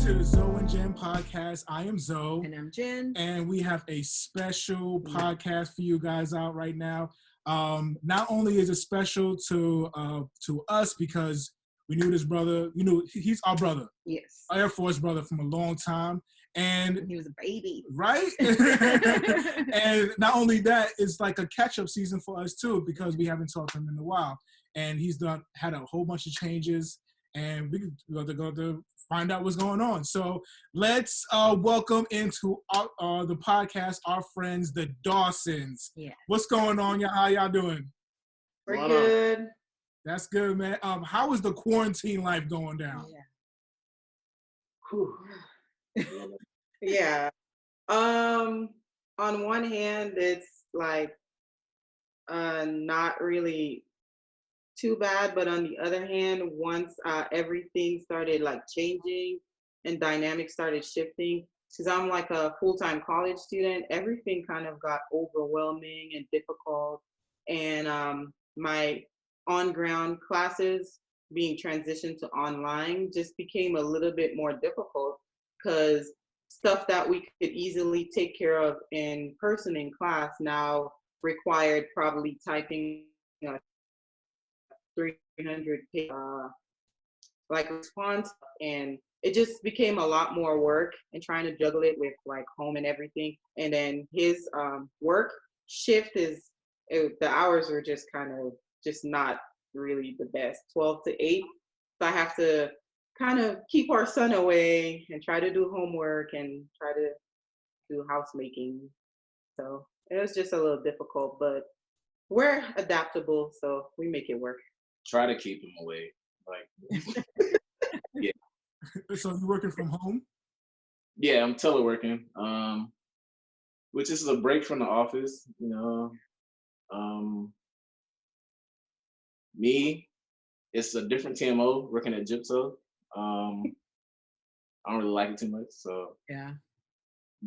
to the Zoe and Jen podcast. I am Zoe. And I'm Jen. And we have a special podcast for you guys out right now. Not only is it special to us because we knew this brother, he's our brother. Yes. Our Air Force brother from a long time. And he was a baby. Right? And not only that, it's like a catch-up season for us too, because we haven't talked to him in a while. And he's had a whole bunch of changes, and we're going to find out what's going on. So let's welcome into the podcast our friends, the Dawsons. Yeah. What's going on, y'all? How y'all doing? We're good. That's good, man. How is the quarantine life going down? Yeah. Yeah. On one hand, it's like not really too bad, but on the other hand, once everything started like changing and dynamics started shifting, because I'm like a full-time college student, everything kind of got overwhelming and difficult, and my on-ground classes being transitioned to online just became a little bit more difficult, because stuff that we could easily take care of in person in class now required probably typing 300 like response, and it just became a lot more work and trying to juggle it with like home and everything. And then his work shift the hours were just kind of just not really the best, 12 to 8. So I have to kind of keep our son away and try to do homework and try to do housemaking. So it was just a little difficult, but we're adaptable, so we make it work. Try to keep him away. Like, yeah. So you're working from home? Yeah, I'm teleworking, which is a break from the office, Me, it's a different TMO working at Gypso. I don't really like it too much, so yeah,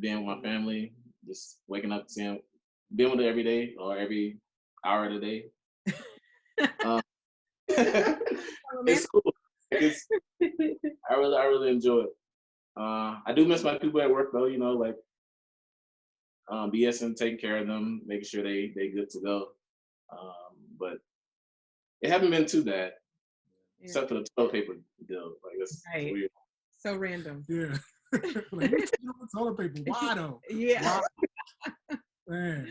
being with my family, just waking up, being with it every day or every hour of the day. It's cool. I really enjoy it. I do miss my people at work though, like BSing, taking care of them, making sure they good to go. But it hasn't been too bad, except for the toilet paper deal. Like it's weird. So random. Yeah. Like, toilet paper. Why though? Yeah. Why? Man.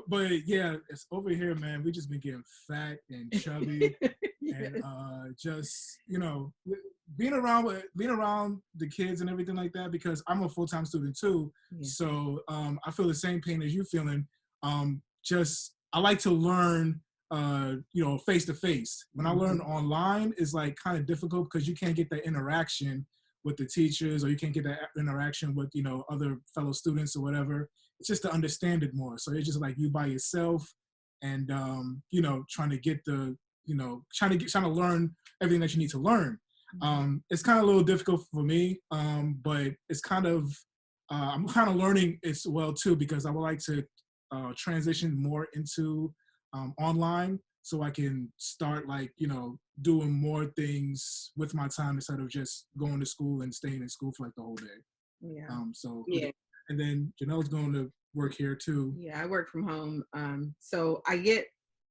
But yeah, it's over here, man. We just been getting fat and chubby. And just being around the kids and everything like that, because I'm a full-time student too. Yeah. So I feel the same pain as you feeling. I like to learn face to face. When I learn online, it's like kind of difficult because you can't get that interaction with the teachers, or you can't get that interaction with other fellow students or whatever. It's just to understand it more. So it's just like you by yourself, and trying to learn everything that you need to learn. It's kind of a little difficult for me, but it's kind of I'm kind of learning as well too, because I would like to transition more into online, so I can start doing more things with my time instead of just going to school and staying in school for like the whole day. Yeah. And then Janelle's going to work here too. Yeah, I work from home. So I get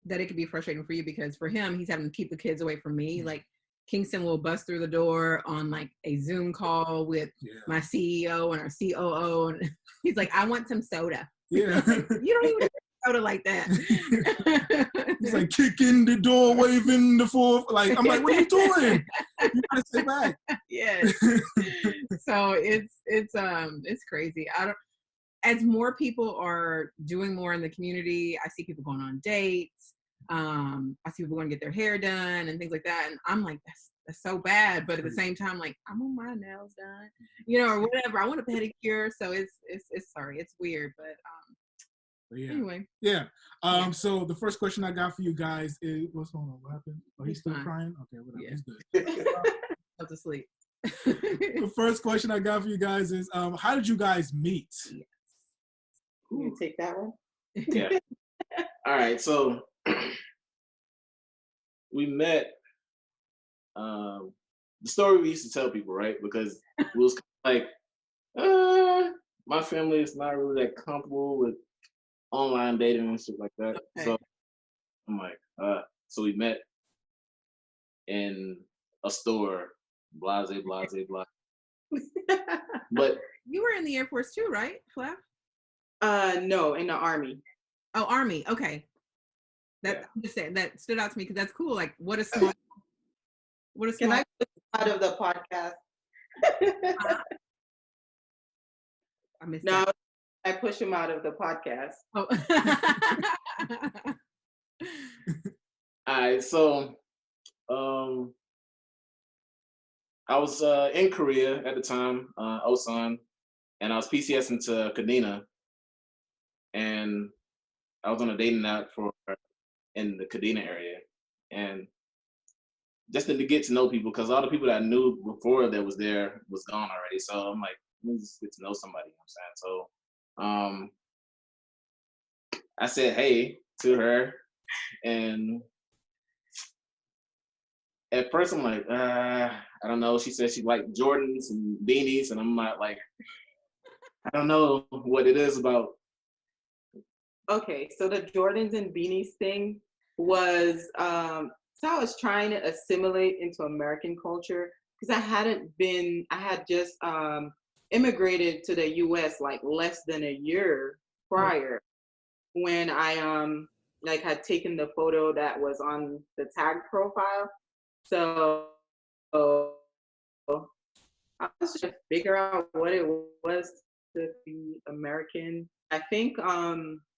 that it could be frustrating for you, because for him, he's having to keep the kids away from me. Like Kingston will bust through the door on like a Zoom call with my CEO and our COO, and he's like, "I want some soda." Yeah. You don't even soda like that. He's like kicking the door, waving the fork. Like, I'm like, what are you doing? You gotta stay back. Yeah. So it's crazy. As more people are doing more in the community, I see people going on dates. I see people going to get their hair done and things like that. And I'm like, that's so bad. But at the same time, like, I want my nails done, or whatever. I want a pedicure. So it's weird, but yeah. Anyway. Yeah. So the first question I got for you guys is, what's going on? What happened? Oh, he's still crying? Okay, whatever. Yeah. He's good. Go to sleep. The first question I got for you guys is, how did you guys meet? Yes. You take that one? Yeah. All right. So we met the story we used to tell people, right? Because it was like, my family is not really that comfortable with online dating and stuff like that. Okay. So I'm like, so we met in a store, blase, blase, blase. But you were in the Air Force too, right, Flav? No, in the Army. Oh, Army. Okay. That I'm just saying, that stood out to me because that's cool. Like, what a small. Can I put out of the podcast? I missed No, that. I push him out of the podcast. Oh. all right, so I was in Korea at the time, Osan, and I was PCSing to Kadena, and I was on a dating app in the Kadena area, and just to get to know people, because all the people that I knew before that was there was gone already. So I'm like, let me just get to know somebody. You know what I'm saying? So I said hey to her, and at first I'm like, I don't know. She said she liked Jordans and beanies, and I'm not like, I don't know what it is about. Okay, so the Jordans and beanies thing was so I was trying to assimilate into American culture because I had just immigrated to the US like less than a year prior when I like had taken the photo that was on the tag profile. So I was trying to figure out what it was to be American. I think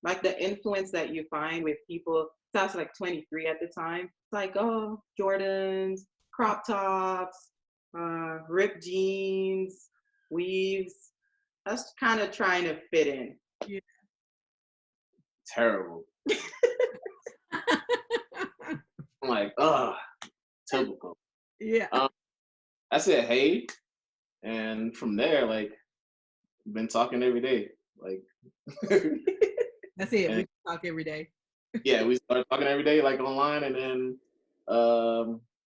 like the influence that you find with people, so I was like 23 at the time. It's like, oh, Jordans, crop tops, ripped jeans, weaves. I was kind of trying to fit in. Yeah. Terrible. I'm like, typical. Yeah. I said hey, and from there, like, been talking every day. Like, That's it. And, we talk every day. yeah, we started talking every day, like online, and then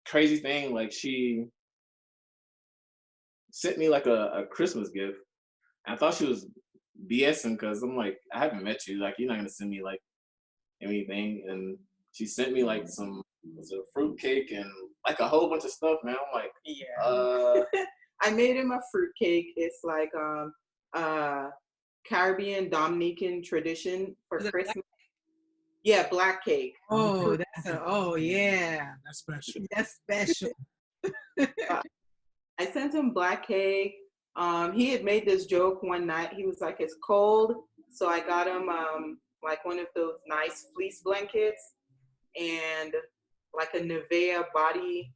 crazy thing, like she sent me like a Christmas gift. I thought she was BSing because I'm like, I haven't met you, like you're not gonna send me like anything, and she sent me like some fruit cake and like a whole bunch of stuff, man. I'm like, yeah. I made him a fruit cake. It's like Caribbean Dominican tradition for Christmas. Yeah, black cake. Oh, yeah. That's special. That's special. I sent him black cake. He had made this joke one night. He was like, it's cold. So I got him like one of those nice fleece blankets and like a Nivea body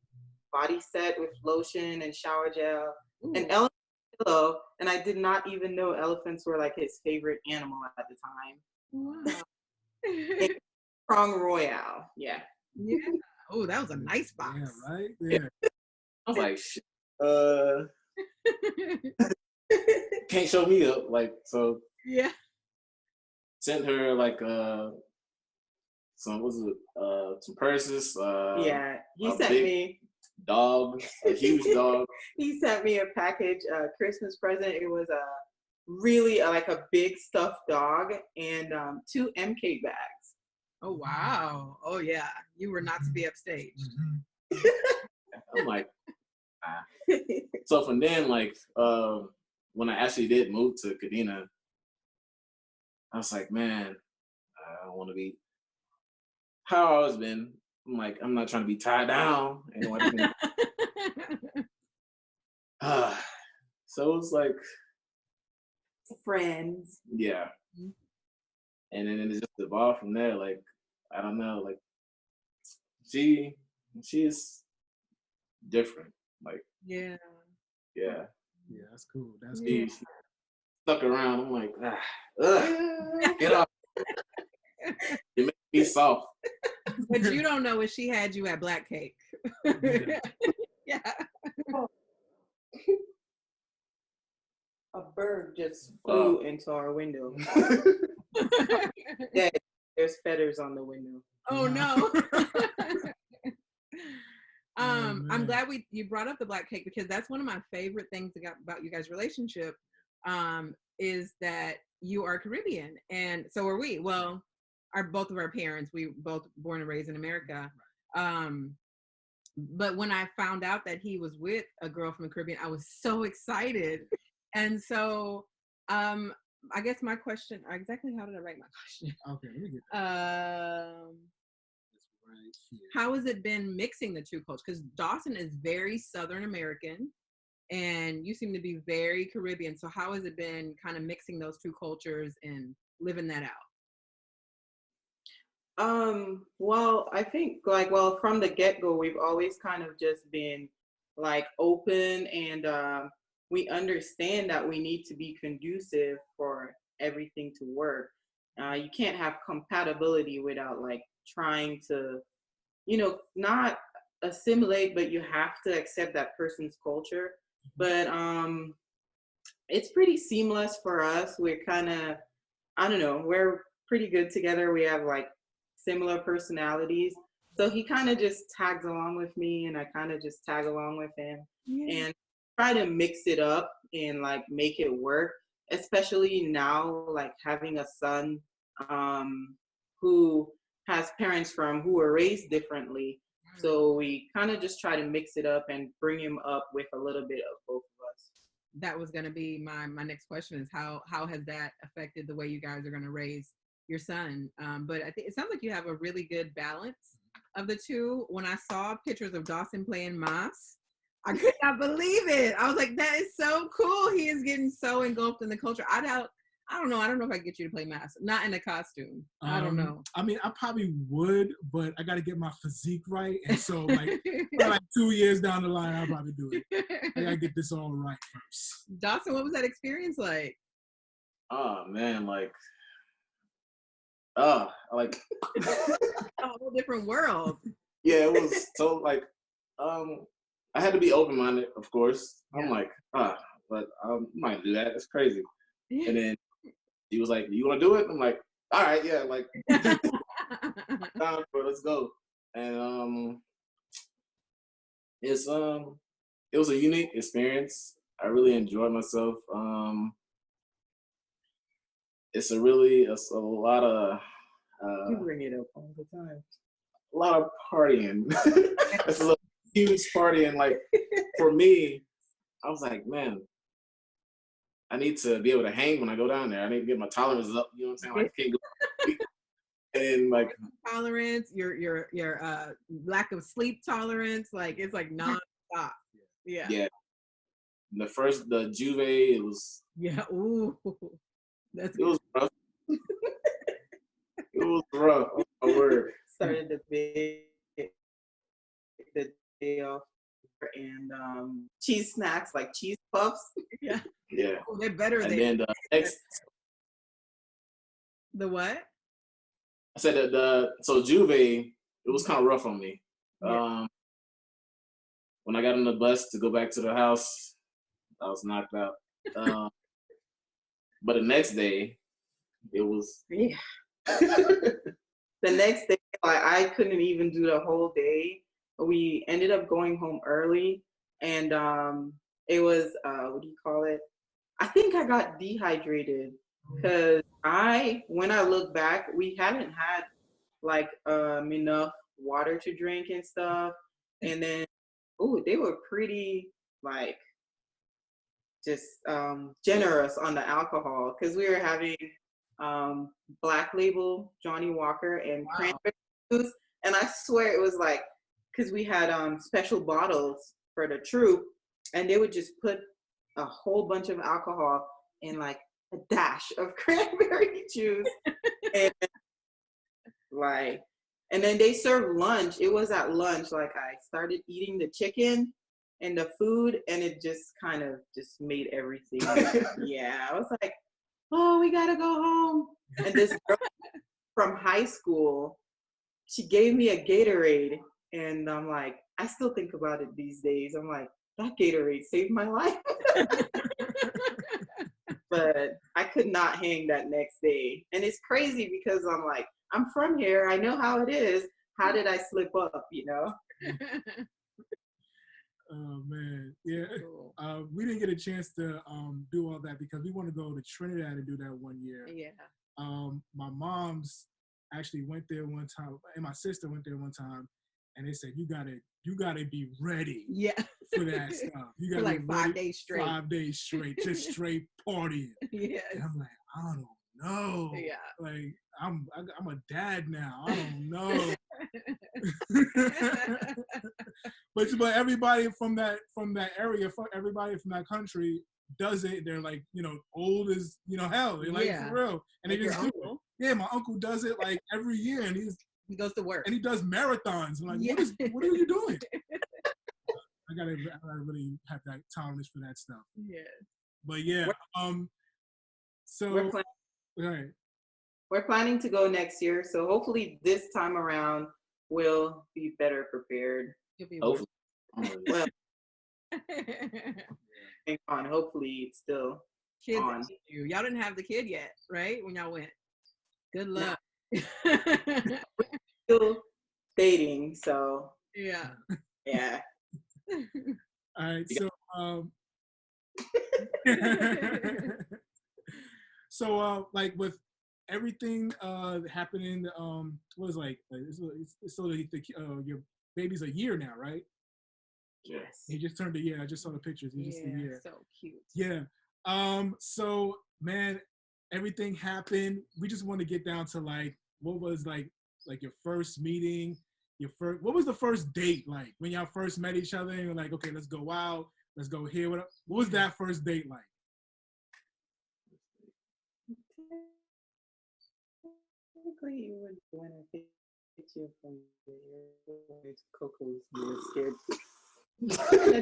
set with lotion and shower gel. Ooh. An elephant pillow. And I did not even know elephants were like his favorite animal at the time. Wow. Prong Royale. Yeah. Yeah. Oh, that was a nice box. Yeah, right? Yeah. I was like, shit, can't show me up, like, so yeah. sent her like some purses. Yeah, he sent me dog, a huge dog. He sent me a package, a Christmas present. It was a really like a big stuffed dog and 2 MK bags. Oh wow! Oh yeah, you were not to be upstage. Mm-hmm. I'm like, So from then, like, when I actually did move to Kadena, I was like, man, I don't want to be how I've always been. I'm like, I'm not trying to be tied down. So it was like friends. Yeah. Mm-hmm. And then it just evolved from there. Like, I don't know, like she's different. Like, yeah. Yeah, that's cool. That's she cool. stuck around. I'm like, get off. You make me soft. But you don't know if she had you at Black Cake. Yeah. A bird just flew into our window. Yeah, there's feathers on the window. Oh no. I'm I'm glad you brought up the black cake, because that's one of my favorite things about you guys' relationship, is that you are Caribbean, and so are we. Well, both of our parents, we both born and raised in America. But when I found out that he was with a girl from the Caribbean, I was so excited. And so, I guess my question, exactly how did I write my question? Okay, let me get right here. How has it been mixing the two cultures? Because Dawson is very Southern American, and you seem to be very Caribbean. So how has it been kind of mixing those two cultures and living that out? Well, I think from the get-go, we've always kind of just been like open, and we understand that we need to be conducive for everything to work. You can't have compatibility without like trying to, not assimilate, but you have to accept that person's culture. But it's pretty seamless for us. We're kind of, I don't know, we're pretty good together. We have like similar personalities. So he kind of just tags along with me, and I kind of just tag along with him, and try to mix it up and like make it work, especially now, like having a son who has parents who were raised differently. So we kind of just try to mix it up and bring him up with a little bit of both of us. That was going to be my next question, is how has that affected the way you guys are going to raise your son? But I think it sounds like you have a really good balance of the two. When I saw pictures of Dawson playing Mas, I could not believe it. I was like, that is so cool. He is getting so engulfed in the culture. I don't know if I can get you to play Mas. Not in a costume. I don't know. I mean, I probably would, but I got to get my physique right. And so like 2 years down the line, I'll probably do it. I got to get this all right first. Dawson, what was that experience like? Oh man, a whole different world. Yeah, it was so like, I had to be open-minded, of course. Yeah. I'm like, but I might do that. It's crazy. And then he was like, "You want to do it?" I'm like, "All right, yeah, like, down for it, let's go." And it was a unique experience. I really enjoyed myself. It's a lot of. You bring it up all the time. A lot of partying. It's a huge partying. Like for me, I was like, man, I need to be able to hang when I go down there. I need to get my tolerance up. You know what I'm saying? Like, I can't go. And like tolerance, your lack of sleep tolerance, like it's like nonstop. Yeah. Yeah. The Juve, it was. Yeah. Ooh. It was rough. It was rough. Oh, my word. Started the day off, and cheese snacks like cheese puffs. Yeah. Yeah. Oh, they're better and than. Then the next. The what? I said that so Juve, it was kind of rough on me. Yeah. When I got on the bus to go back to the house, I was knocked out. But the next day, it was. Yeah. The next day, I couldn't even do the whole day. We ended up going home early, and it was what do you call it? I think I got dehydrated because when I look back, we hadn't had like enough water to drink and stuff, and then they were pretty like just generous on the alcohol because we were having Black Label Johnny Walker and cranberry juice, and I swear it was like because we had special bottles for the troop, and they would just put a whole bunch of alcohol in like a dash of cranberry juice, and then they served lunch. It was at lunch, like I started eating the chicken and the food, and it just kind of just made everything. Yeah, I was like, oh, we gotta go home. And this girl from high school, she gave me a Gatorade, and I'm like, I still think about it these days. I'm like, that Gatorade saved my life. But I could not hang that next day. And it's crazy because I'm like, I'm from here. I know how it is. How did I slip up, you know? Oh man, yeah. Cool. We didn't get a chance to do all that because we want to go to Trinidad and do that one year. Yeah. My mom's actually went there one time, and my sister went there one time, and they said you gotta be ready Yeah. for that stuff. You For gotta like be 5 ready, days straight. 5 days straight, just straight partying. Yes. And I'm like, I don't know. Yeah. Like I'm a dad now. I don't know. but everybody from that area, everybody from that country does it. They're like, old as hell. They're like, for real, and like they just your do it. uncle. Yeah, my uncle does it like every year, and he goes to work and he does marathons. I'm like, Yeah. what are you doing? I gotta really have that tolerance for that stuff. Yeah. But yeah, so We're planning, right. we're planning to go next year, so hopefully this time around we'll be better prepared. You'll be Hopefully. Well, hang on. Hopefully it's still kids on. y'all didn't have the kid yet, right? When y'all went. Good luck. Still dating, so Yeah. yeah. All right, so so like with everything happening, what was like so your baby's a year now, right? Yes. He just turned a year. I just saw the pictures. He's just a year. So cute. Yeah. So man, everything happened. We just want to get down to like what was like your first meeting, what was the first date like when y'all first met each other and you're like, okay, let's go out, let's go here. What was that first date like? Technically, you would want to get you from the Coco's. You were scared.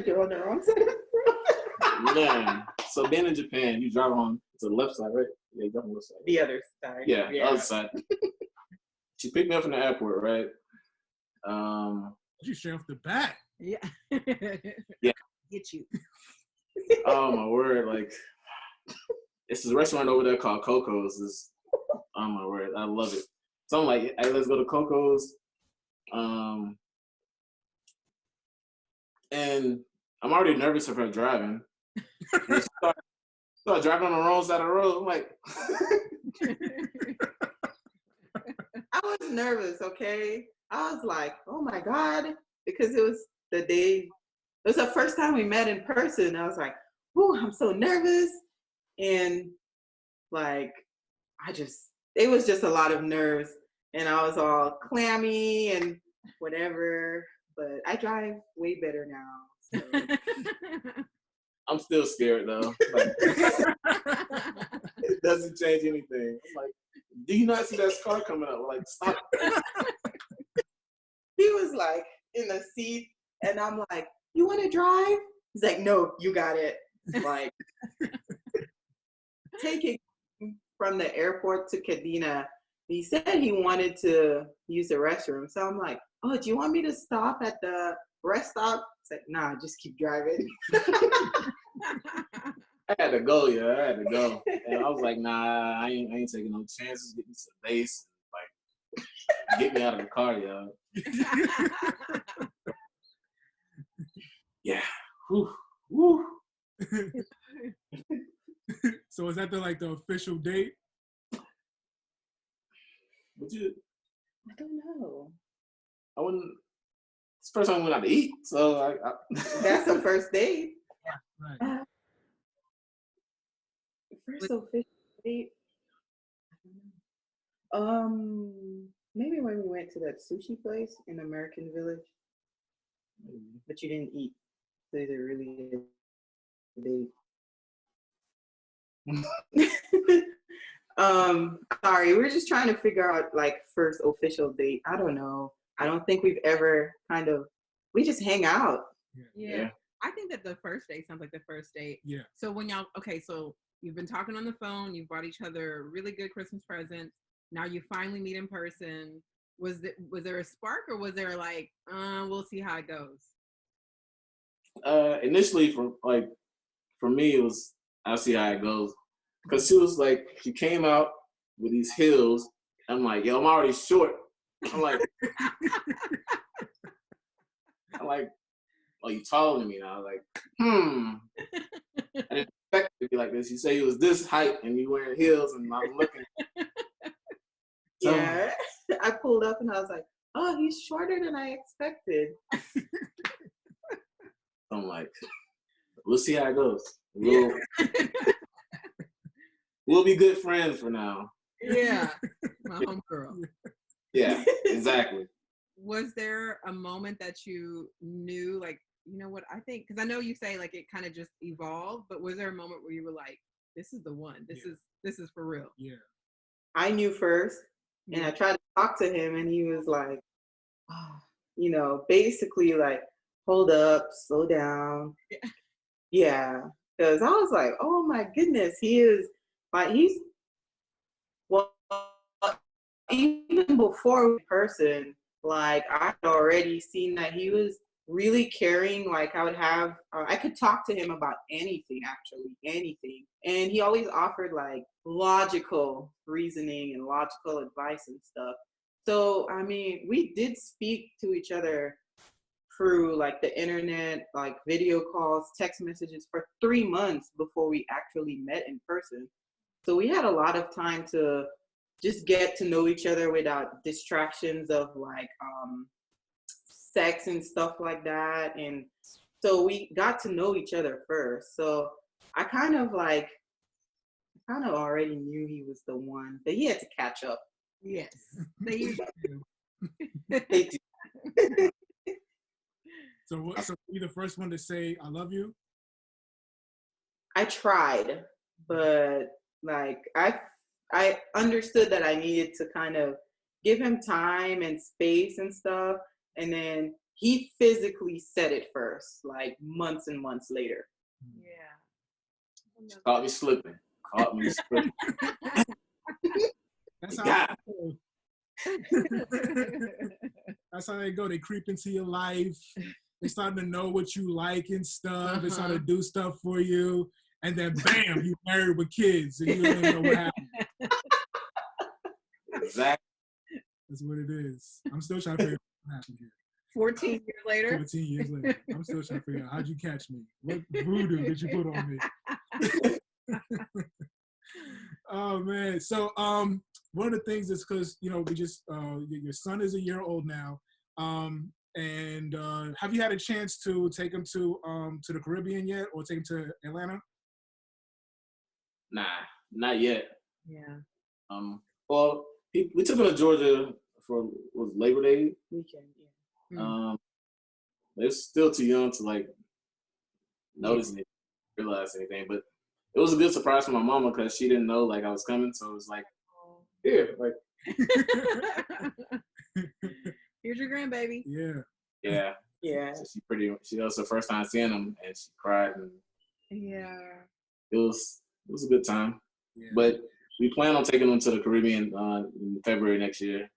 They're on the wrong side of the road. Yeah. So being in Japan, you drive on to the left side, right? Yeah, you drive on the left side. The other side. Yeah, the other side. She picked me up from the airport, right? You straight off the bat. Yeah. Yeah. Get you. Oh my word! Like, it's this restaurant over there called Coco's. Oh my word, I love it. So I'm like, hey, let's go to Coco's. And I'm already nervous of her driving. And she started driving on the wrong side of the road. I'm like, I was nervous, okay? I was like, oh my God, because it was the day, it was the first time we met in person. I was like, oh, I'm so nervous. And like, it was just a lot of nerves. And I was all clammy and whatever, but I drive way better now. So. I'm still scared though. Like, it doesn't change anything. I'm like, do you not see that car coming up? Like, stop. He was like in the seat, and I'm like, you want to drive? He's like, no, you got it. Like, taking from the airport to Kadena, he said he wanted to use the restroom. So I'm like, oh, do you want me to stop at the rest stop? It's like, nah, just keep driving. I had to go, yeah. I had to go. And I was like, nah, I ain't taking no chances. Get me to the base. Like, get me out of the car, yo. Yeah. Whew. Whew. So is that the official date? Would you? I don't know. I wouldn't. It's the first time we went out to eat, so That's the first date. Right. First official date. Maybe when we went to that sushi place in American Village, but you didn't eat. So is it really a date? Sorry, we're just trying to figure out like first official date. I don't know. I don't think we've ever we just hang out. Yeah. I think that the first date sounds like the first date. Yeah. So when y'all, so you've been talking on the phone, you've bought each other really good Christmas presents. Now you finally meet in person. Was there a spark, or was there like, we'll see how it goes? Initially, for me, it was, I'll see how it goes. Because she came out with these heels. I'm like, yo, I'm already short. I'm like, oh, you taller than me now. I was like, I didn't expect it to be like this. You say you was this height and you wearing heels, and I'm looking. Yeah, I pulled up and I was like, oh, he's shorter than I expected. I'm like, we'll see how it goes. We'll be good friends for now. Yeah, my homegirl. Yeah, exactly. Was there a moment that you knew, like, you know what, I think, because I know you say like it kind of just evolved, but was there a moment where you were like, this is the one, this is for real? Yeah. I knew first, and I tried to talk to him, and he was like, oh, basically like, hold up, slow down. Yeah, because I was like, oh my goodness, he's well, even before in person, like I had already seen that he was really caring. Like I could talk to him about anything, actually, anything. And he always offered like logical reasoning and logical advice and stuff. So, I mean, we did speak to each other through like the internet, like video calls, text messages for 3 months before we actually met in person. So we had a lot of time to just get to know each other without distractions of like sex and stuff like that. And so we got to know each other first. So I kind of already knew he was the one, but he had to catch up. Yes, they usually do. They do. So were you the first one to say I love you? I tried, but like I understood that I needed to kind of give him time and space and stuff, and then he physically said it first, like months and months later. Yeah. Caught me slipping. That's how that's how they go. They creep into your life. They starting to know what you like and stuff. They start to do stuff for you. And then bam, you married with kids and you don't even know what happened. Exactly. That's what it is. I'm still trying to figure out what happened here. 14 years later? 14 years later. I'm still trying to figure out, how'd you catch me? What voodoo did you put on me? Oh, man. So one of the things is because, we just, your son is a year old now. And have you had a chance to take him to the Caribbean yet, or take him to Atlanta? Nah, not yet. Yeah. Well, we took him to Georgia for Labor Day weekend. Yeah. They're still too young to like notice anything, realize anything. But it was a good surprise for my mama because she didn't know like I was coming, so it was like, here, like. Here's your grandbaby. Yeah. Yeah. So she was her first time seeing him, and she cried. And yeah. It was a good time. Yeah. But we plan on taking him to the Caribbean in February next year.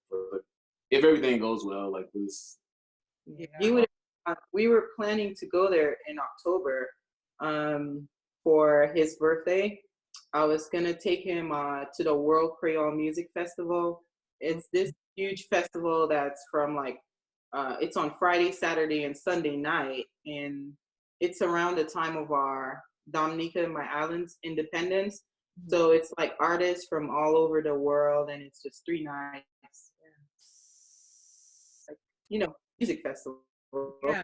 If everything goes well, like this. Yeah. We were planning to go there in October for his birthday. I was gonna take him to the World Creole Music Festival. It's this huge festival that's from like it's on Friday, Saturday, and Sunday night, and it's around the time of our Dominica, my island's independence. Mm-hmm. So it's like artists from all over the world, and it's just 3 nights. Like, music festival. Yeah.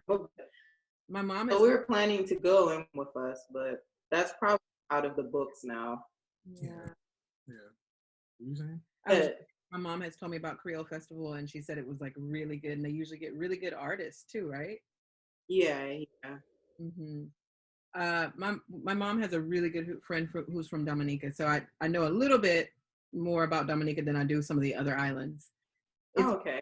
My mom is. So we were planning to go in with us, but that's probably out of the books now. Yeah. Yeah. What are you saying? My mom has told me about Creole Festival, and she said it was like really good, and they usually get really good artists too, right? Yeah. Mm-hmm. My mom has a really good friend who's from Dominica, so I know a little bit more about Dominica than I do some of the other islands. Okay.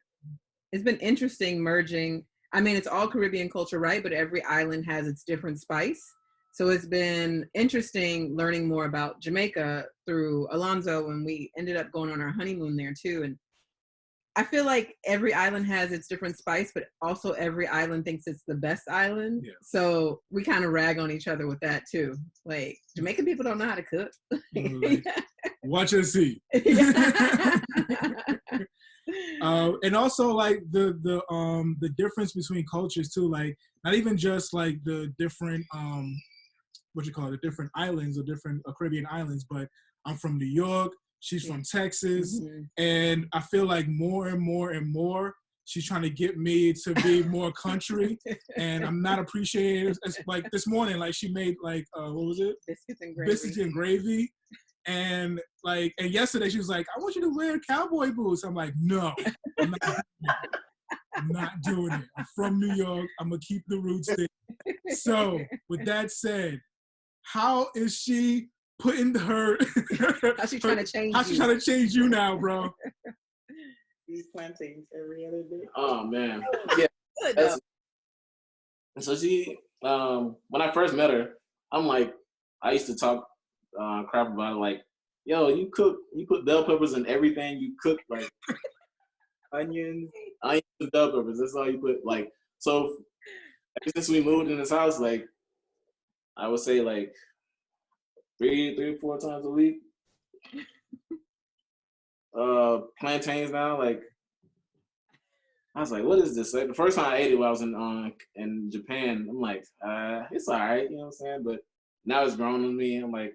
It's been interesting merging. I mean, it's all Caribbean culture, right? But every island has its different spice. So it's been interesting learning more about Jamaica through Alonzo, when we ended up going on our honeymoon there too. And I feel like every island has its different spice, but also every island thinks it's the best island. Yeah. So we kind of rag on each other with that too. Like, Jamaican people don't know how to cook. Like, watch and see. And also like the difference between cultures too, like not even just like the different what you call it, the different islands or different Caribbean islands, but I'm from New York, she's from Texas, and I feel like more and more and more she's trying to get me to be more country, and I'm not appreciating it. It's like this morning, like she made like what was it? Biscuits and gravy. And like, and yesterday she was like, I want you to wear cowboy boots. I'm like, no, I'm not doing it. I'm not doing it. I'm from New York. I'm gonna keep the roots there. So with that said, how is she putting her? How's she trying to change How's she trying to change you now, bro? These plantains every other day. Oh man, yeah. So she, when I first met her, I'm like, I used to talk crap about it, like, yo, you put bell peppers in everything you cook, like onions and bell peppers. That's all you put. Like, so ever since we moved in this house, like, I would say like 3 or 4 times a week. Plantains now, like. I was like, what is this? Like, the first time I ate it when I was in Japan, I'm like, it's all right, you know what I'm saying? But now it's grown on me. I'm like,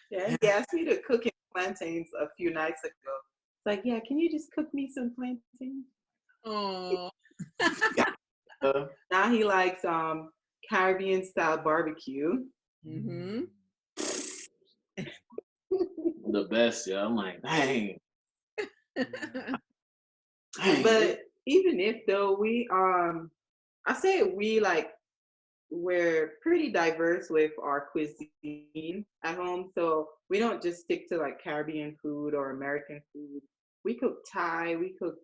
yeah, he asked me to cook him plantains a few nights ago. It's like, yeah, can you just cook me some plantains? Oh. Now he likes Caribbean style barbecue. Mm-hmm. the best, yeah. I'm like, dang. But even if though we I say we like we're pretty diverse with our cuisine at home, so we don't just stick to like Caribbean food or American food. We cook Thai, we cook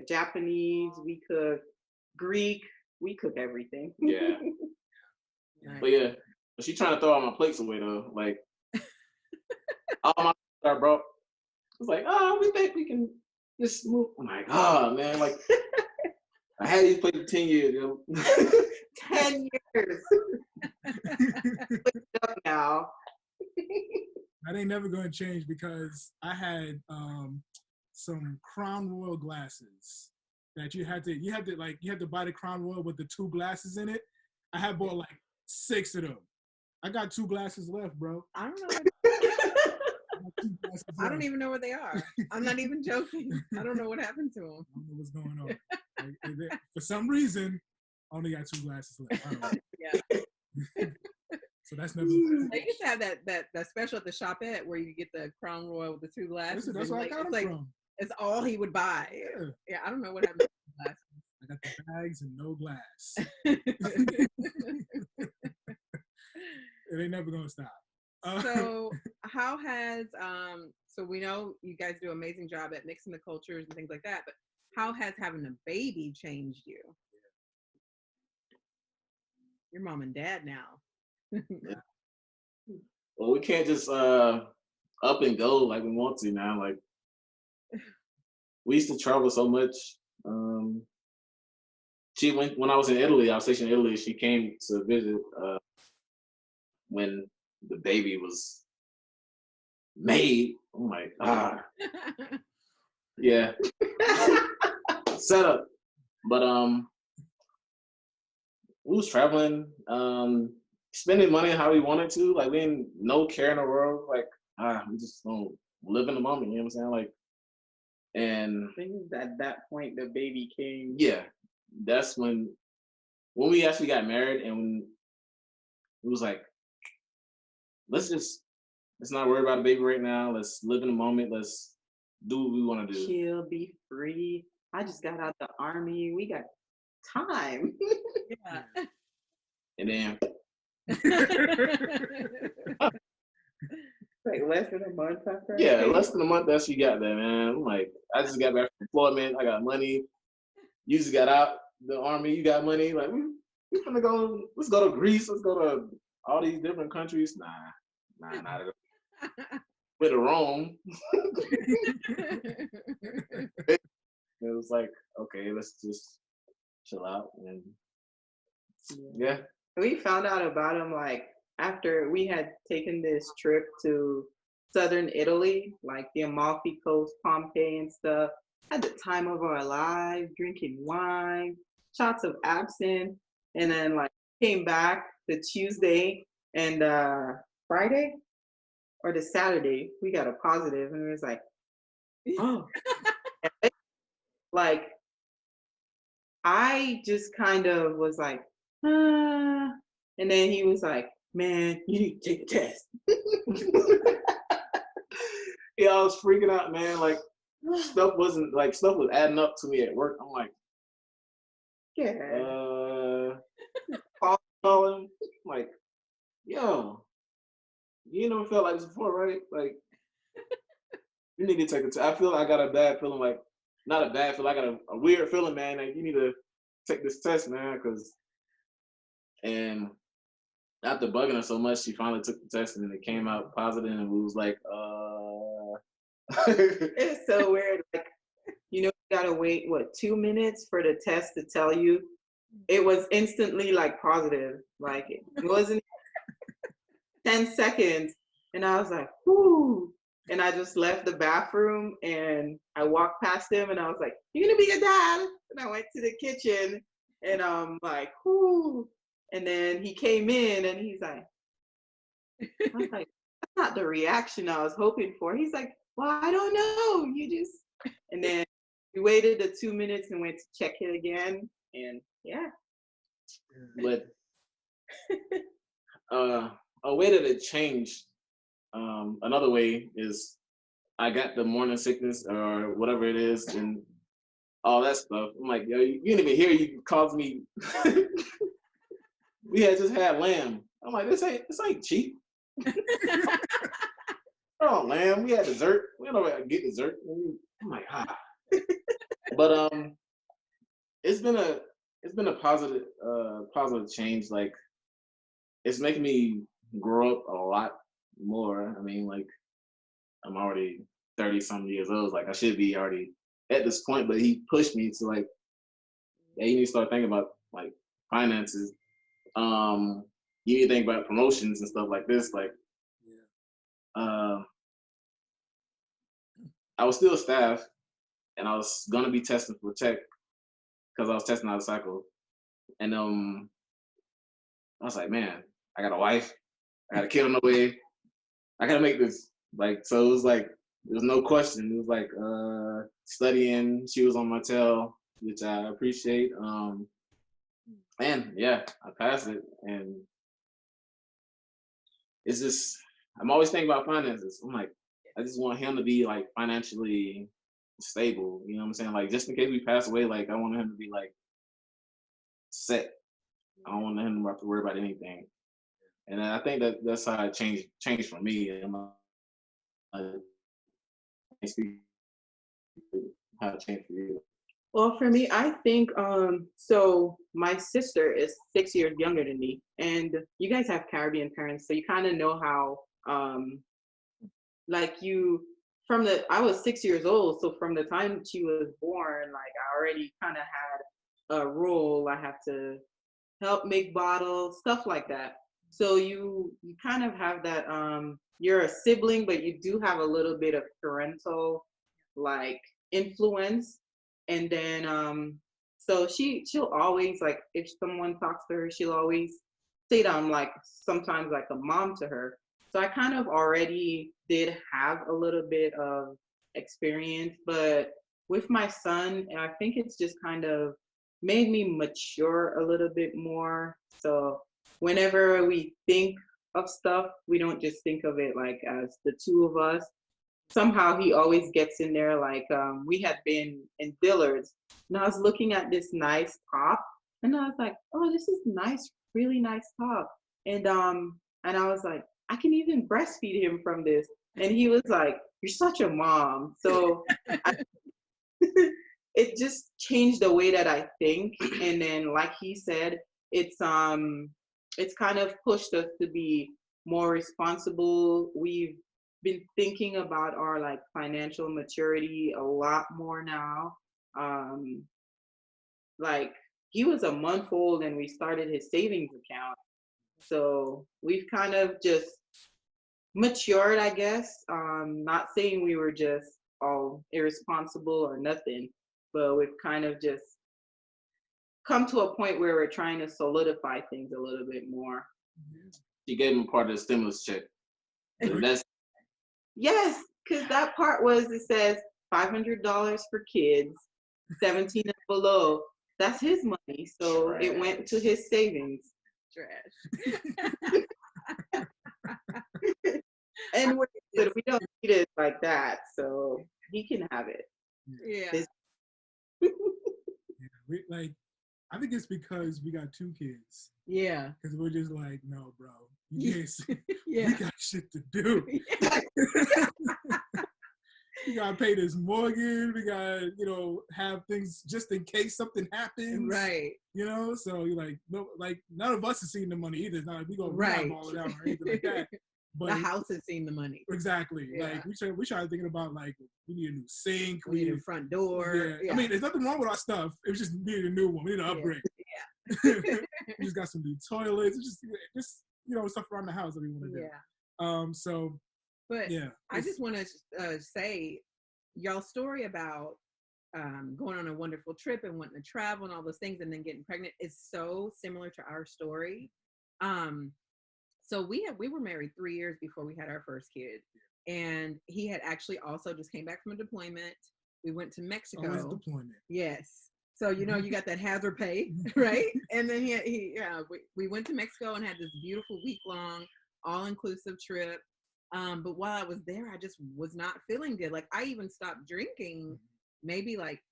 Japanese, we cook Greek, we cook everything. Yeah. But yeah, but she trying to throw all my plates away though. Like all my are broke. It's like, oh, we think we can just move. I'm like, oh man, like I had these plates for 10 years, yo. 10 years. Up now. That ain't never gonna change because I had some Crown Royal glasses that you had to buy the Crown Royal with the 2 glasses in it. I had bought like 6 of them. I got 2 glasses left, bro. I don't know. I don't even know where they are. I'm not even joking. I don't know what happened to them. I don't know what's going on. Like, for some reason, I only got 2 glasses left. I don't know. Yeah. So that's never. They used to have that special at the shopette where you get the Crown Royal with the 2 glasses. That's where I got them from. It's all he would buy. Yeah, I don't know what happened to the glasses. I got the bags and no glass. It ain't never gonna stop. So how has so we know you guys do an amazing job at mixing the cultures and things like that, but how has having a baby changed you? Your mom and dad now. Well, we can't just up and go like we want to now. Like we used to travel so much. She went when I was in Italy. I was stationed in Italy. She came to visit when the baby was made. I'm like, yeah, set up. But we was traveling, spending money how we wanted to. Like we didn't no care in the world. Like we just don't live in the moment. You know what I'm saying? Like, and I think at that point the baby came. Yeah, that's when we actually got married, and when it was like, let's not worry about the baby right now. Let's live in the moment. Let's do what we want to do. Chill, be free. I just got out the army. We got time. Yeah. And then like less than a month after. Yeah, less than a month after she got there, man. I'm like, I just got back from employment. I got money. You just got out the army. You got money. Like, we gonna go. Let's go to Greece. Let's go to all these different countries. Nah, not at all. With Rome. It was like, okay, let's just chill out and yeah. We found out about him like after we had taken this trip to southern Italy, like the Amalfi Coast, Pompeii and stuff. Had the time of our lives, drinking wine, shots of absinthe, and then like came back the Tuesday and Friday or the Saturday, we got a positive, and it was like, oh, like I just kind of was like, ah. And then he was like, man, you need to take a test. Yeah, I was freaking out, man. Like stuff was adding up to me at work. I'm like, Yeah. calling, like, yo, you never felt like this before, right? Like, you need to take a test. I feel like I got a bad feeling, like, not a bad feeling, I got a weird feeling, man. Like, you need to take this test, man, and after bugging her so much, she finally took the test and it came out positive, and we was like, It's so weird. Like, you gotta wait, what, 2 minutes for the test to tell you? It was instantly like positive. Like it wasn't 10 seconds. And I was like, whoo. And I just left the bathroom and I walked past him and I was like, you gonna be a dad? And I went to the kitchen and I'm like, whoo. And then he came in and he's like, I was like, that's not the reaction I was hoping for. He's like, well, I don't know. You just, and then we waited the 2 minutes and went to check it again. And yeah. But a way that it changed, another way is I got the morning sickness or whatever it is and all that stuff. I'm like, yo, you didn't even hear you caused me. We had just had lamb. I'm like, this ain't cheap. Oh, lamb. We had dessert. We don't know how to get dessert. I'm like, But it's been a positive change. Like it's making me grow up a lot more. I mean, like I'm already 30 some years old. Like I should be already at this point, but he pushed me to like, yeah, you need to start thinking about like finances. You need to think about promotions and stuff like this. Like, I was still staff, and I was gonna be testing for tech because I was testing out of cycle, and I was like, man, I got a wife, I got a kid on the way, I gotta make this. Like, so it was like, there was no question. It was like studying. She was on my tail, which I appreciate. And yeah, I passed it, and it's just I'm always thinking about finances. I'm like, I just want him to be like financially stable. You know what I'm saying? Like just in case we pass away, like I want him to be like set. I don't want him to have to worry about anything. And I think that's how it changed for me. And I speak how it changed for you. Well, for me, I think so my sister is 6 years younger than me, and you guys have Caribbean parents, so you kind of know how like you I was 6 years old, so from the time she was born, like I already kind of had a role. I have to help make bottles, stuff like that. So you kind of have that you're a sibling, but you do have a little bit of parental like influence. And then so she'll always, like, if someone talks to her, she'll always say that I'm like sometimes like a mom to her. So I kind of already did have a little bit of experience, but with my son, I think it's just kind of made me mature a little bit more. So whenever we think of stuff, we don't just think of it like as the two of us. Somehow he always gets in there. Like we had been in Dillard's and I was looking at this nice top and I was like, oh, this is nice, really nice top. And I was like, I can even breastfeed him from this. And he was like, you're such a mom. So it just changed the way that I think. And then like he said, it's kind of pushed us to be more responsible. We've been thinking about our like financial maturity a lot more now. Like he was a month old and we started his savings account. So we've kind of just matured, I guess. Not saying we were just all irresponsible or nothing, but we've kind of just come to a point where we're trying to solidify things a little bit more. She gave him part of the stimulus check. That's Yes, because that part was, it says $500 for kids, 17 and below. That's his money, so Trash. it went to his savings. Trash. And we don't need it like that, so he can have it. Yeah. Yeah, I think it's because we got 2 kids. Yeah. Because we're just like, no, bro. Yes, Yeah. we got shit to do. We gotta pay this mortgage. We gotta, have things just in case something happens. Right. So you're like, no, like none of us have seen the money either. It's not like we gonna Right. ball it out or anything like that. But The house has seen the money. exactly. Yeah. Like we started thinking about like we need a new sink. We need a front door. Yeah. Yeah. I mean, there's nothing wrong with our stuff. It was just needed a new one. We need an upgrade. Yeah. We just got some new toilets. Just stuff around the house that we want to do. Yeah. But yeah. I just want to say, y'all's story about going on a wonderful trip and wanting to travel and all those things and then getting pregnant is so similar to our story. So we were married 3 years before we had our first kid, and he had actually also just came back from a deployment. We went to Mexico. Always deployment. Yes. So you got that hazard pay, right? And then we went to Mexico and had this beautiful week-long all-inclusive trip. But while I was there, I just was not feeling good. Like I even stopped drinking maybe like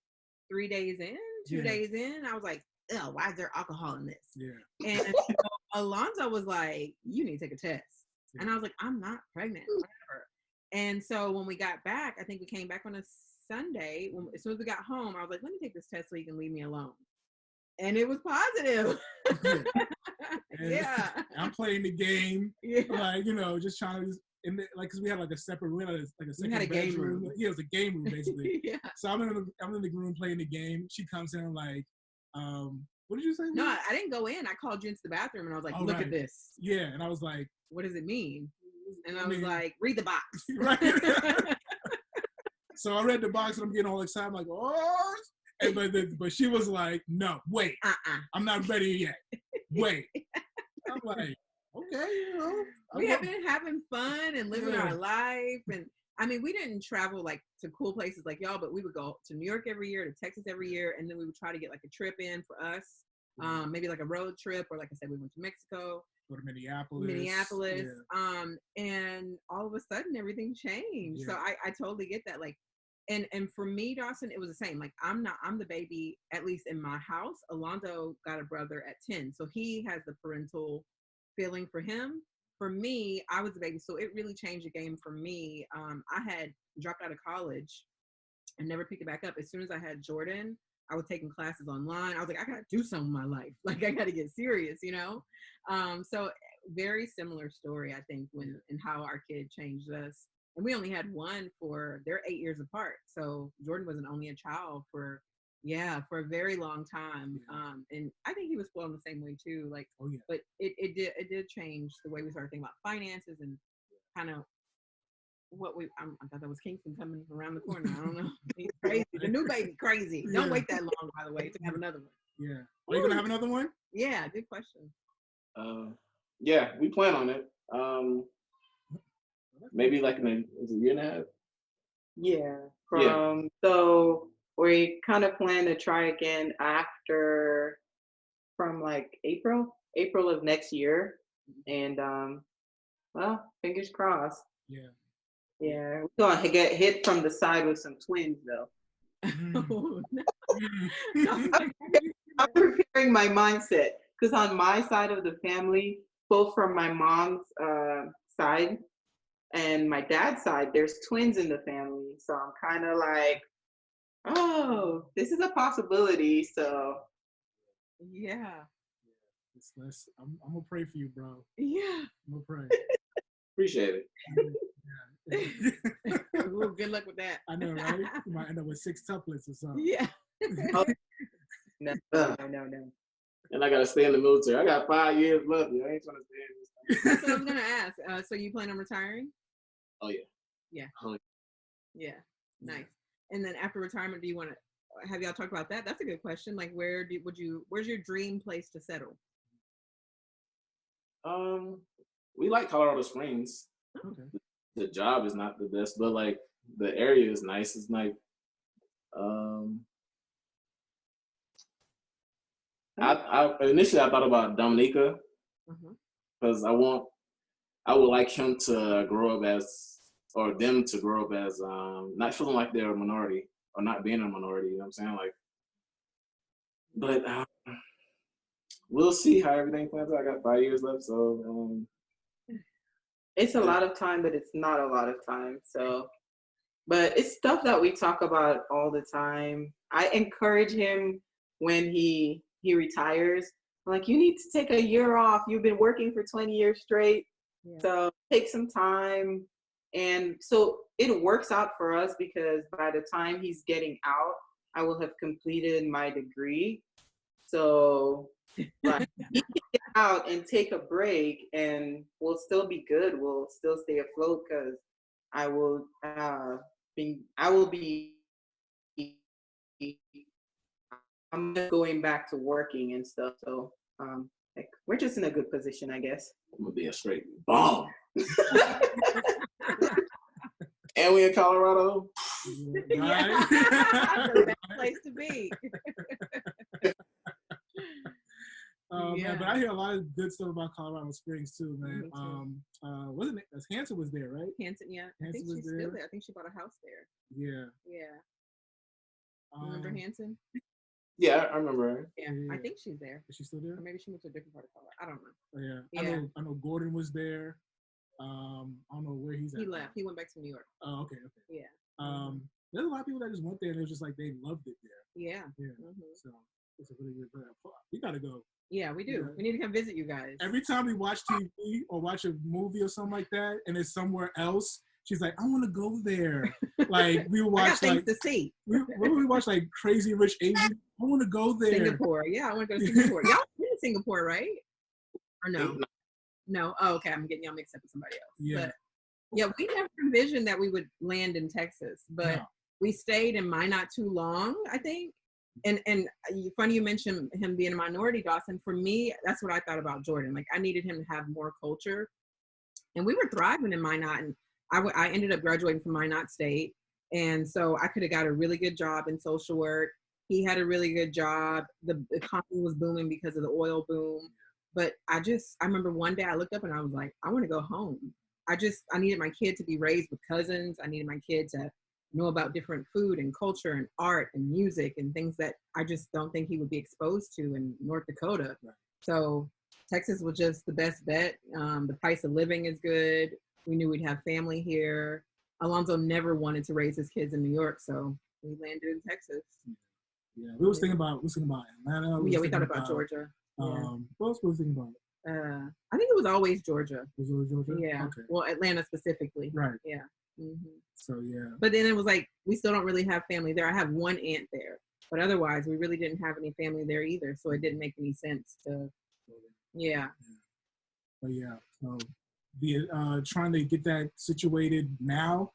3 days in, 2 days in. I was like, oh, why is there alcohol in this? Yeah. And Alonzo was like, you need to take a test. Yeah. And I was like, I'm not pregnant, whatever. And so when we got back, I think we came back on a Sunday. As soon as we got home, I was like, let me take this test so you can leave me alone. And it was positive. Yeah. I'm playing the game. Yeah. Like, just trying to because we had like a separate room, like a second had a bedroom. game room. Yeah, it was a game room basically. Yeah. So I'm in the room playing the game. She comes in like, what did you say? No, I didn't go in. I called you into the bathroom and I was like, oh, look right. at this. Yeah, and I was like, what does it mean? And I was like, read the box. Right. So I read the box and I'm getting all excited. I'm like, oh. But she was like, no, wait. I'm not ready yet. Wait. I'm like, okay, We have been having fun and living our life. And I mean, we didn't travel like to cool places like y'all, but we would go to New York every year, to Texas every year. And then we would try to get like a trip in for us. Maybe like a road trip, or like I said, we went to Mexico. Go to Minneapolis. Yeah. And all of a sudden everything changed. Yeah. So I totally get that. Like, and for me, Dawson, it was the same. Like I'm the baby, at least in my house. Alonzo got a brother at 10. So he has the parental feeling for him. For me, I was the baby. So it really changed the game for me. I had dropped out of college and never picked it back up. As soon as I had Jordan, I was taking classes online. I was like, I got to do something in my life. Like I got to get serious, So very similar story, I think, and how our kid changed us. And we only had one they're 8 years apart. So Jordan was an only a child for a very long time. And I think he was spoiled the same way too. Like, but it did change the way we started thinking about finances and kind of I thought that was Kingston coming around the corner. I don't know. He's crazy. The new baby crazy. Don't wait that long, by the way, to have another one. Yeah. Are you gonna have another one? Yeah, good question. Yeah, we plan on it. Maybe like in a year and a half. Yeah. So we kind of plan to try again from like April of next year. And well, fingers crossed. Yeah. Yeah. We're gonna get hit from the side with some twins though. Oh, no. I'm preparing my mindset because on my side of the family, both from my mom's side and my dad's side, there's twins in the family. So I'm kind of like, oh, this is a possibility. So yeah. I'm gonna pray for you, bro. Yeah. I'm gonna pray. Appreciate it. Well, good luck with that. I know, right? You might end up with 6 tuplets or something. Yeah. No. And I gotta stay in the military. I got 5 years left. I ain't trying to stay in this thing. That's what I was gonna ask. So you plan on retiring? Oh yeah. Yeah. Oh, Yeah. Nice. And then after retirement, do you want to? Have y'all talked about that? That's a good question. Like, where's your dream place to settle? we like Colorado Springs. Okay. The job is not the best, but like the area is nice. It's like, I initially I thought about Dominica because I would like him to grow up as, or them to grow up as, not feeling like they're a minority or not being a minority. You know what I'm saying? Like, but we'll see how everything plans out. I got 5 years left, so It's a lot of time, but it's not a lot of time. So, but it's stuff that we talk about all the time. I encourage him when he retires. I'm like, you need to take a year off. You've been working for 20 years straight. Yeah. So take some time. And so it works out for us because by the time he's getting out, I will have completed my degree. So like, he can get out and take a break and we'll still be good. We'll still stay afloat because I will be I'm going back to working and stuff. So like we're just in a good position, I guess. I'm gonna be a straight bomb. And we in Colorado. Yeah. The best place to be. Man, but I hear a lot of good stuff about Colorado Springs too, man. Wasn't it? Hanson was there, right? Hanson, yeah. Hanson I think was she's there. still there. I think she bought a house there. Yeah. Yeah. Remember Hanson? Yeah, I remember her. Yeah, I think she's there. Is she still there? Or maybe she moved to a different part of Colorado. I don't know. Yeah. Yeah. I know Gordon was there. I don't know where he's at. He left. He went back to New York. Oh, okay. Yeah. There's a lot of people that just went there and it was just like they loved it there. Yeah. Yeah. So it's a really good place. We gotta go. Yeah, we do. Yeah. We need to come visit you guys. Every time we watch TV or watch a movie or something like that, and it's somewhere else, she's like, "I want to go there." Like we watch, I got things to see. We watch like Crazy Rich Asians. I want to go there. Singapore. Yeah, I want to go to Singapore. Y'all been to Singapore, right? Or no? No. Oh, okay. I'm getting y'all mixed up with somebody else. Yeah. But yeah, we never envisioned that we would land in Texas, but we stayed in Minot too long, I think. And funny you mentioned him being a minority, Dawson. For me, that's what I thought about Jordan. Like I needed him to have more culture, and we were thriving in Minot. And I ended up graduating from Minot State, and so I could have got a really good job in social work. He had a really good job. The economy was booming because of the oil boom. But I remember one day I looked up and I was like, I want to go home. I needed my kid to be raised with cousins. I needed my kid to know about different food and culture and art and music and things that I just don't think he would be exposed to in North Dakota. Right. So Texas was just the best bet. The price of living is good. We knew we'd have family here. Alonzo never wanted to raise his kids in New York, so we landed in Texas. Yeah, we was thinking about Atlanta. We thought about Georgia. What else were we thinking about? I think it was always Georgia. Was it always Georgia? Yeah. Okay. Well, Atlanta specifically. Right. Yeah. Mm-hmm. So yeah. But then it was like we still don't really have family there. I have one aunt there, but otherwise we really didn't have any family there either. So it didn't make any sense to. Yeah. But yeah, so trying to get that situated now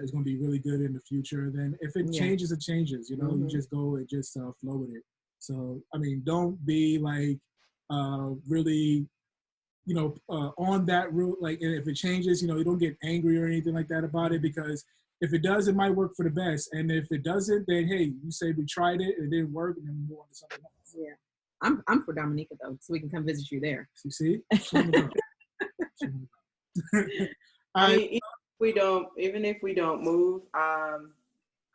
is going to be really good in the future. Then if it changes, it changes. You know, you just go and just flow with it. So I mean, don't be like really. On that route, like, and if it changes, you don't get angry or anything like that about it, because if it does, it might work for the best. And if it doesn't, then hey, you say we tried it, it didn't work, and then we move on to something else. Yeah. I'm for Dominica though, so we can come visit you there. You see? I mean, even if we don't move,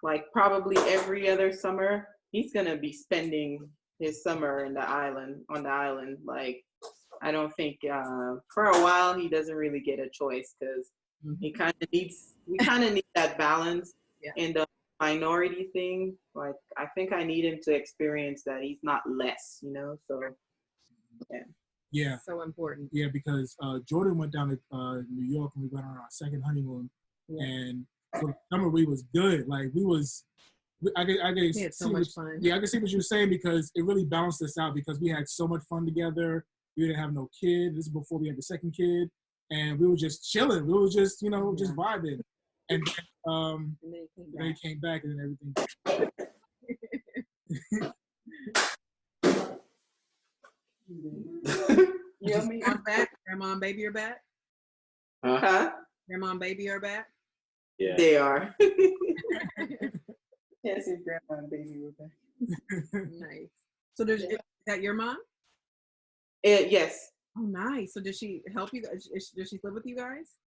like probably every other summer, he's gonna be spending his summer on the island. Like, I don't think for a while he doesn't really get a choice because we kind of need that balance. Yeah. And the minority thing, like I think I need him to experience that he's not less, so yeah. Yeah. So important. Yeah, because Jordan went down to New York and we went on our second honeymoon, and so the summer we was good. Like we was I can We had so see much fun. Yeah, I can see what you're saying because it really balanced us out because we had so much fun together. We didn't have no kid. This is before we had the second kid, and we were just chilling. We were just just vibing, and then they came back and then everything. I'm back. Grandma and baby are back. Huh? Grandma and baby are back. Yeah. They are. Can't see grandma and baby were back. Nice. So is that your mom? Yes. Oh, nice. So does she help you guys? Does she live with you guys?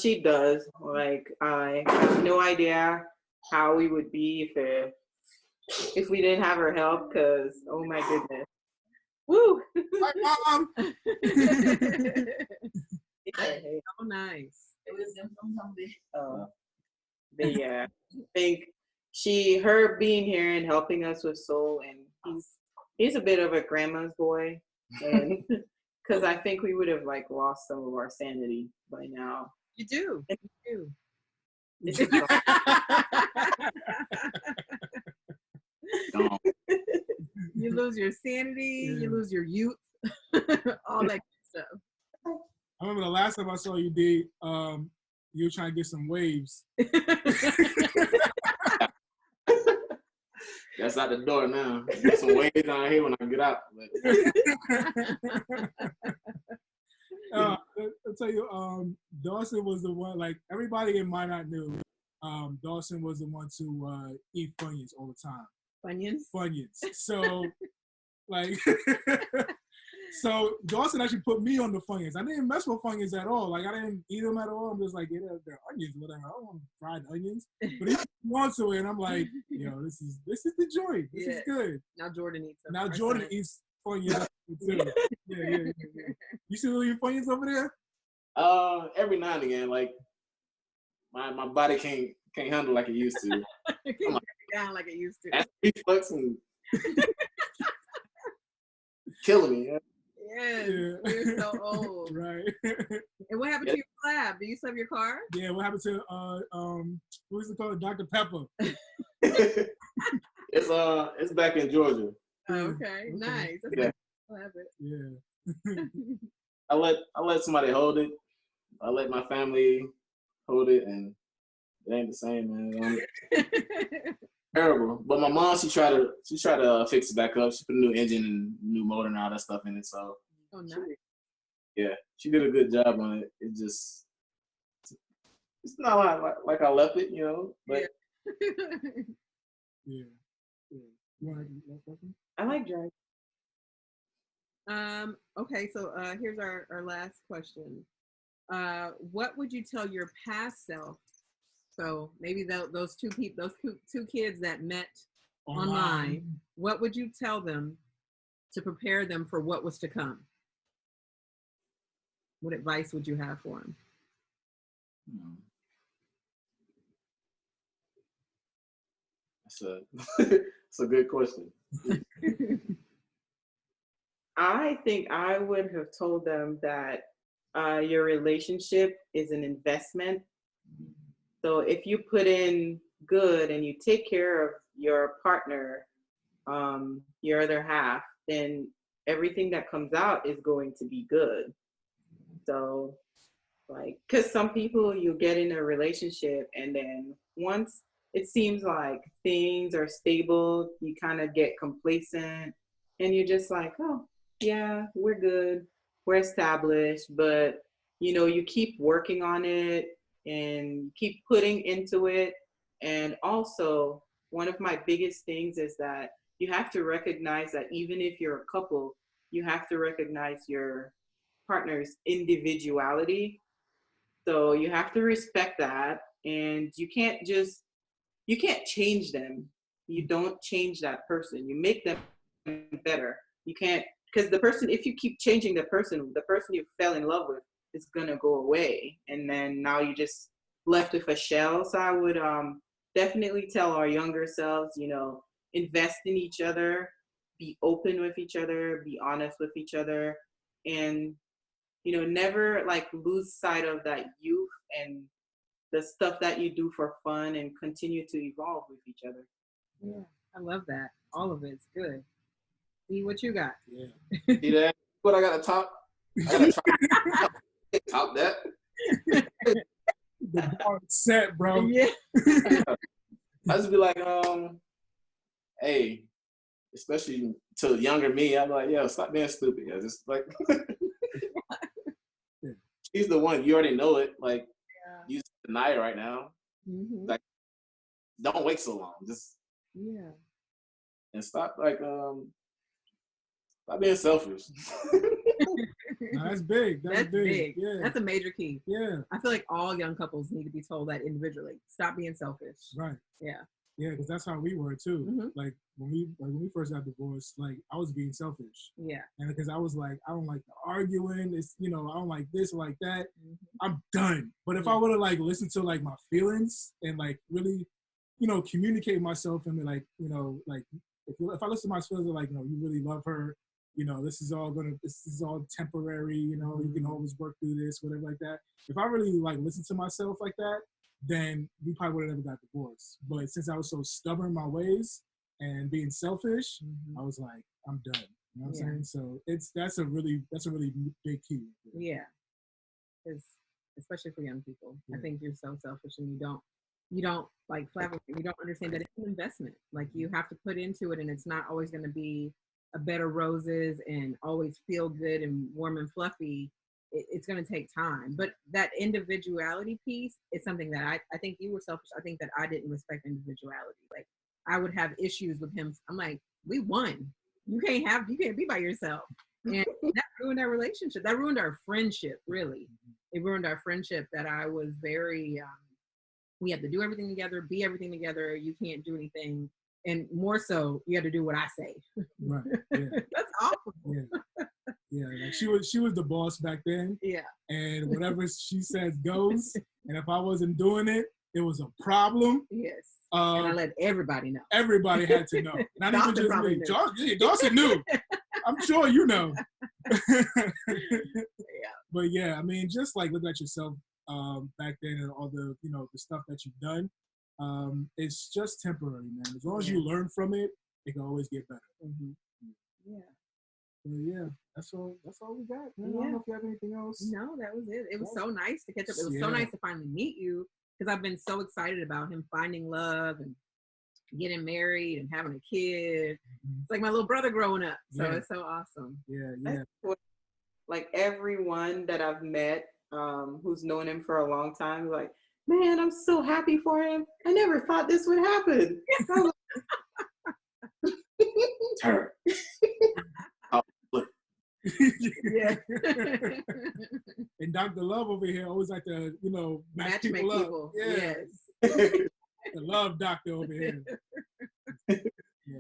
She does. Like, I have no idea how we would be if we didn't have her help. Cause oh my goodness, woo! My mom. Oh, nice. It was them from somebody. But yeah, I think her being here and helping us with Soul, and he's a bit of a grandma's boy, and because I think we would have like lost some of our sanity by now. You do. You do. It's just You lose your sanity. You lose your youth. All that good stuff. I remember the last time I saw you, D. You were trying to get some waves. That's out the door now. There's some waves down here when I get out. I'll tell you, Dawson was the one, like, everybody in Minot knew Dawson was the one to eat Funyuns all the time. Funyuns. So, like, so Dawson actually put me on the Funyuns. I didn't mess with Funyuns at all. Like, I didn't eat them at all. I'm just like, yeah, they're onions, whatever. I don't want fried onions. But he wants to, and I'm like, yo, this is the joint. This is good. Now Jordan eats them. Now Jordan eats Funyuns too. Yeah. You still eat Funyuns over there? Every now and again, like my body can't handle like it used to. Can't get down like it used to. That's reflux and killing me. Yes, you're so old. Right. And what happened to your lab? Do you still have your car? Yeah, what happened to what was it called? Dr. Pepper. It's back in Georgia. Okay, nice. That's Yeah. nice. I'll have it. Yeah. I let somebody hold it. I let my family hold it, and it ain't the same, man. Terrible. But my mom, she tried to fix it back up. She put a new engine and new motor and all that stuff in it. So Nice. she did a good job on it. It's not like I left it, But Yeah. I like driving. Okay, so here's our last question. What would you tell your past self? So maybe those two kids that met online, what would you tell them to prepare them for what was to come? What advice would you have for them? That's a good question. I think I would have told them that your relationship is an investment. So if you put in good and you take care of your partner, your other half, then everything that comes out is going to be good. So, like, because some people, you get in a relationship and then once it seems like things are stable, you kind of get complacent and you're just like, oh, yeah, we're good, we're established, but you keep working on it and keep putting into it. And also, one of my biggest things is that you have to recognize that even if you're a couple, you have to recognize your partner's individuality. So you have to respect that, and you can't change them. You don't change that person. You make them better. You can't, because if you keep changing the person you fell in love with is gonna go away, and then now you just left with a shell. So I would definitely tell our younger selves, invest in each other, be open with each other, be honest with each other, and never like lose sight of that youth and the stuff that you do for fun and continue to evolve with each other. Yeah, I love that. All of it's good. See what you got. Yeah. See that? What I got to top? I got to top that. The bar is set, bro. Yeah. I just be like, hey, especially to younger me, I'm like, yo, stop being stupid. Yeah, just like, she's the one. You already know it. Like, you just deny it right now. Mm-hmm. Like, don't wait so long. Just and stop like stop being selfish. No, that's big. That's big. Yeah. That's a major key. Yeah. I feel like all young couples need to be told that individually. Stop being selfish. Right. Yeah. Yeah, because that's how we were too. Mm-hmm. Like when we first got divorced, like I was being selfish. Yeah. And because I was like, I don't like the arguing. It's I don't like this or like that. Mm-hmm. I'm done. But if I would have like listened to like my feelings and like really, communicate myself and be like, like if I listen to my feelings, like you really love her. This is all temporary. You can always work through this, whatever like that. If I really like listen to myself like that, then we probably would have never got divorced. But since I was so stubborn in my ways and being selfish, I was like, I'm done. You know what I'm saying? So that's a really big key. Yeah. Because especially for young people, I think you're so selfish and you don't like you don't understand that it's an investment. Like you have to put into it, and it's not always going to be a bed of roses and always feel good and warm and fluffy. It's going to take time. But that individuality piece is something that I think you were selfish. I think that I didn't respect individuality. Like I would have issues with him. I'm like, we won. You can't be by yourself. And that ruined our relationship. That ruined our friendship, really. It ruined our friendship that I was very, we had to do everything together, be everything together. You can't do anything. And more so, you had to do what I say. Right. Yeah. That's awful. Yeah. Yeah. Like she was the boss back then. Yeah. And whatever she says goes. And if I wasn't doing it, it was a problem. Yes. And I let everybody know. Everybody had to know. Not even just me. Dawson knew. I'm sure you know. But yeah, I mean, just like look at yourself back then and all the the stuff that you've done. It's just temporary, man. As long as you learn from it, it can always get better. Mm-hmm. Yeah. But yeah, that's all we got. Man. I don't know if you have anything else. No, that was it. It was so nice to catch up. It was so nice to finally meet you because I've been so excited about him finding love and getting married and having a kid. It's like my little brother growing up. So it's so awesome. Yeah. Like everyone that I've met who's known him for a long time, like, man, I'm so happy for him. I never thought this would happen. Her. Yeah. And Dr. Love over here always like to, match people up. Yes. The love doctor over here. Yeah.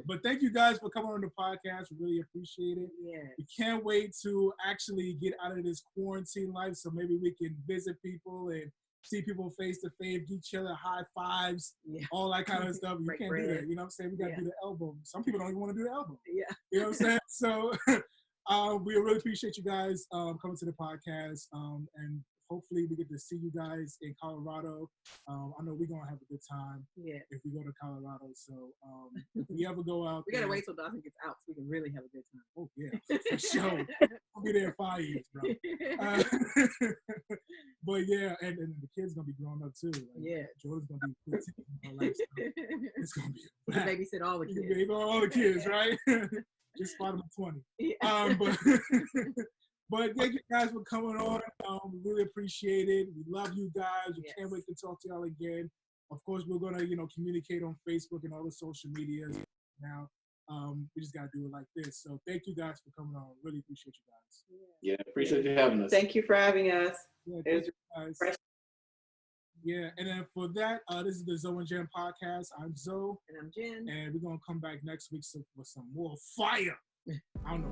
But thank you guys for coming on the podcast. We really appreciate it. Yeah. We can't wait to actually get out of this quarantine life so maybe we can visit people and see people face to face, give each other high fives, all that kind of stuff. You can't do that. You know what I'm saying? We got to do the elbow. Some people don't even want to do the elbow. Yeah. You know what I'm saying? So we really appreciate you guys coming to the podcast. And hopefully we get to see you guys in Colorado. I know we're going to have a good time if we go to Colorado. So if we ever go out we got to wait till Dawson gets out so we can really have a good time. Oh, yeah, for sure. I'll be there in 5 years, bro. But yeah, and the kids going to be growing up too. Like, Jordan's going to be 15 and all that stuff. It's going to be you can babysit all the kids. You can all the kids, right? Just spot them at 20. Yeah. But thank you guys for coming on. We really appreciate it. We love you guys. We can't wait to talk to y'all again. Of course, we're gonna, communicate on Facebook and all the social medias now. We just gotta do it like this. So thank you guys for coming on. Really appreciate you guys. Yeah, appreciate you having us. Thank you for having us. Yeah, guys. Yeah, and then for that, this is the Zoe and Jen podcast. I'm Zoe. And I'm Jen. And we're gonna come back next week with some more fire. I don't know.